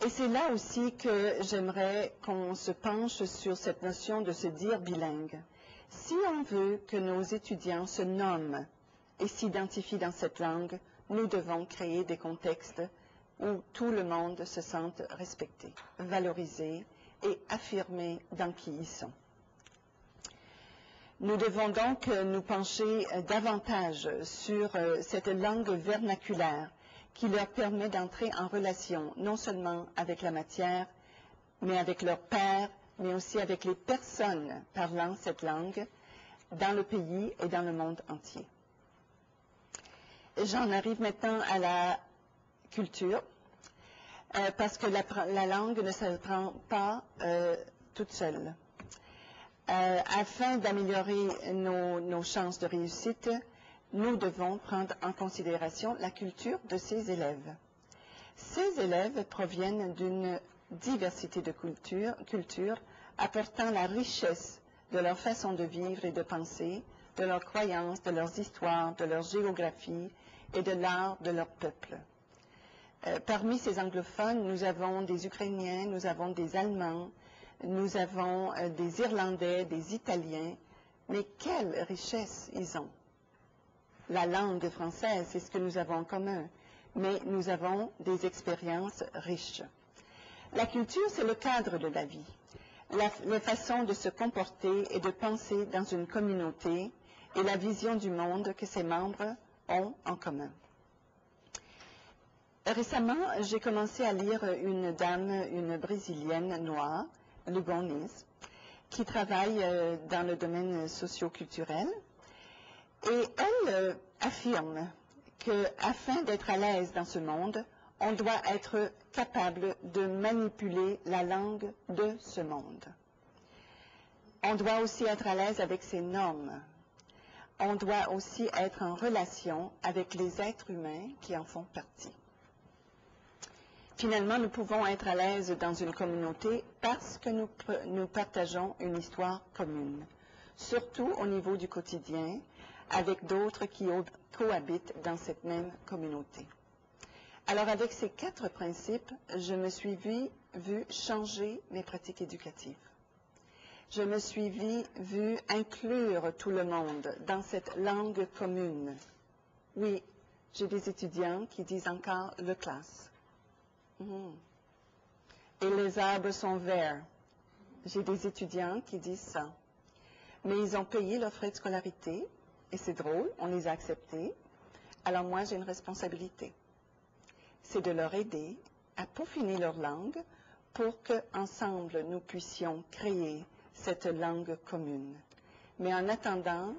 Et c'est là aussi que j'aimerais qu'on se penche sur cette notion de se dire bilingue. Si on veut que nos étudiants se nomment et s'identifient dans cette langue, nous devons créer des contextes où tout le monde se sente respecté, valorisé et affirmé dans qui ils sont. Nous devons donc nous pencher davantage sur cette langue vernaculaire qui leur permet d'entrer en relation non seulement avec la matière, mais avec leurs pairs, mais aussi avec les personnes parlant cette langue dans le pays et dans le monde entier. J'en arrive maintenant à la culture, parce que la langue ne s'apprend pas toute seule. Afin d'améliorer nos chances de réussite, nous devons prendre en considération la culture de ces élèves. Ces élèves proviennent d'une diversité de cultures apportant la richesse de leur façon de vivre et de penser, de leurs croyances, de leurs histoires, de leur géographie et de l'art de leur peuple. Parmi ces anglophones, nous avons des Ukrainiens, nous avons des Allemands, nous avons des Irlandais, des Italiens, mais quelle richesse ils ont! La langue française, c'est ce que nous avons en commun, mais nous avons des expériences riches. La culture, c'est le cadre de la vie, la façon de se comporter et de penser dans une communauté et la vision du monde que ses membres ont en commun. Récemment, j'ai commencé à lire une dame, une Brésilienne noire, Lugones, qui travaille dans le domaine socio-culturel. Et elle affirme qu'afin d'être à l'aise dans ce monde, on doit être capable de manipuler la langue de ce monde. On doit aussi être à l'aise avec ses normes. On doit aussi être en relation avec les êtres humains qui en font partie. Finalement, nous pouvons être à l'aise dans une communauté parce que nous partageons une histoire commune, surtout au niveau du quotidien, avec d'autres qui cohabitent dans cette même communauté. Alors, avec ces 4 principes, je me suis vue changer mes pratiques éducatives. Je me suis vue inclure tout le monde dans cette langue commune. Oui, j'ai des étudiants qui disent encore le classe. Et les arbres sont verts. J'ai des étudiants qui disent ça. Mais ils ont payé leurs frais de scolarité, et c'est drôle, on les a acceptés. Alors moi, j'ai une responsabilité. C'est de leur aider à peaufiner leur langue pour qu'ensemble, nous puissions créer cette langue commune. Mais en attendant,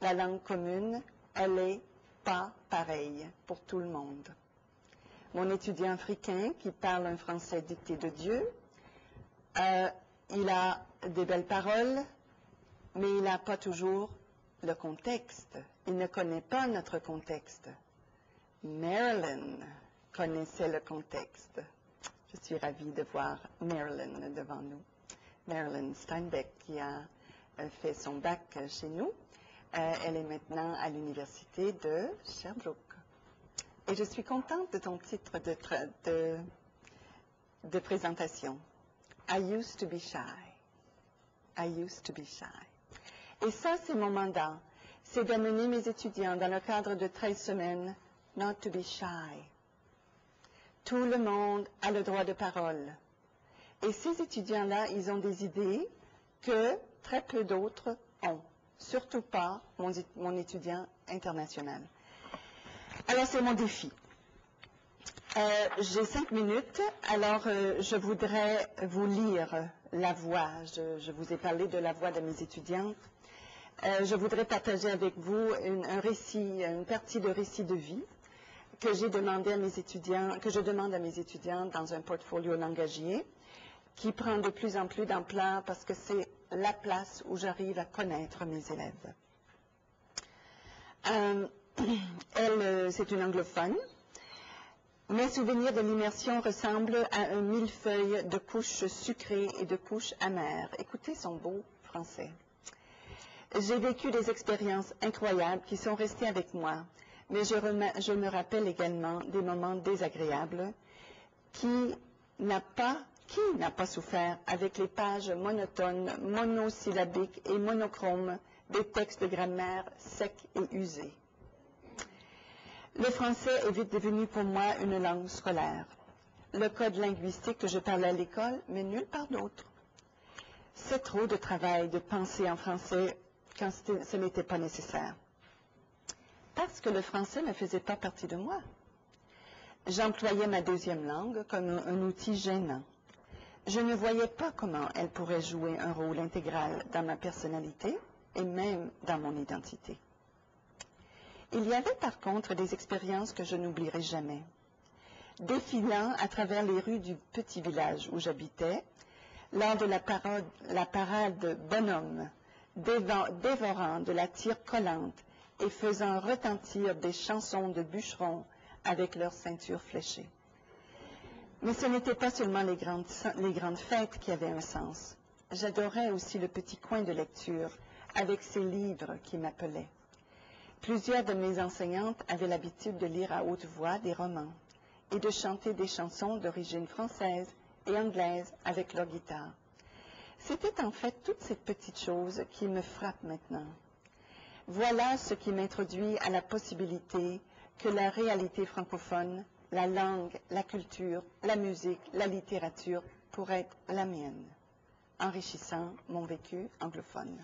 la langue commune, elle n'est pas pareille pour tout le monde. Mon étudiant africain qui parle un français dicté de Dieu, il a des belles paroles, mais il n'a pas toujours le contexte. Il ne connaît pas notre contexte. Marilyn connaissait le contexte. Je suis ravie de voir Marilyn devant nous. Marilyn Steinbeck qui a fait son bac chez nous. Elle est maintenant à l'université de Sherbrooke. Et je suis contente de ton titre de présentation. I used to be shy. I used to be shy. Et ça, c'est mon mandat. C'est d'amener mes étudiants dans le cadre de 13 semaines, not to be shy. Tout le monde a le droit de parole. Et ces étudiants-là, ils ont des idées que très peu d'autres ont. Surtout pas mon étudiant international. Alors, c'est mon défi. J'ai 5 minutes, alors je voudrais vous lire la voix. Je vous ai parlé de la voix de mes étudiantes. Je voudrais partager avec vous un récit, une partie de récit de vie que j'ai demandé à mes étudiants, que je demande à mes étudiants dans un portfolio langagier qui prend de plus en plus d'ampleur parce que c'est la place où j'arrive à connaître mes élèves. Elle, c'est une anglophone. Mes souvenirs de l'immersion ressemblent à un millefeuille de couches sucrées et de couches amères. Écoutez son beau français. J'ai vécu des expériences incroyables qui sont restées avec moi, mais je me rappelle également des moments désagréables qui qui n'a pas souffert avec les pages monotones, monosyllabiques et monochromes des textes de grammaire secs et usés? Le français est vite devenu pour moi une langue scolaire. Le code linguistique que je parlais à l'école, mais nulle part d'autre. C'est trop de travail de penser en français quand ce n'était pas nécessaire. Parce que le français ne faisait pas partie de moi. J'employais ma deuxième langue comme un outil gênant. Je ne voyais pas comment elle pourrait jouer un rôle intégral dans ma personnalité et même dans mon identité. Il y avait par contre des expériences que je n'oublierai jamais. Défilant à travers les rues du petit village où j'habitais, lors de la parade bonhomme, dévorant de la tire collante et faisant retentir des chansons de bûcherons avec leurs ceintures fléchées. Mais ce n'était pas seulement les grandes fêtes qui avaient un sens. J'adorais aussi le petit coin de lecture avec ces livres qui m'appelaient. Plusieurs de mes enseignantes avaient l'habitude de lire à haute voix des romans et de chanter des chansons d'origine française et anglaise avec leur guitare. C'était en fait toutes ces petites choses qui me frappent maintenant. Voilà ce qui m'introduit à la possibilité que la réalité francophone, la langue, la culture, la musique, la littérature pourraient être la mienne, enrichissant mon vécu anglophone.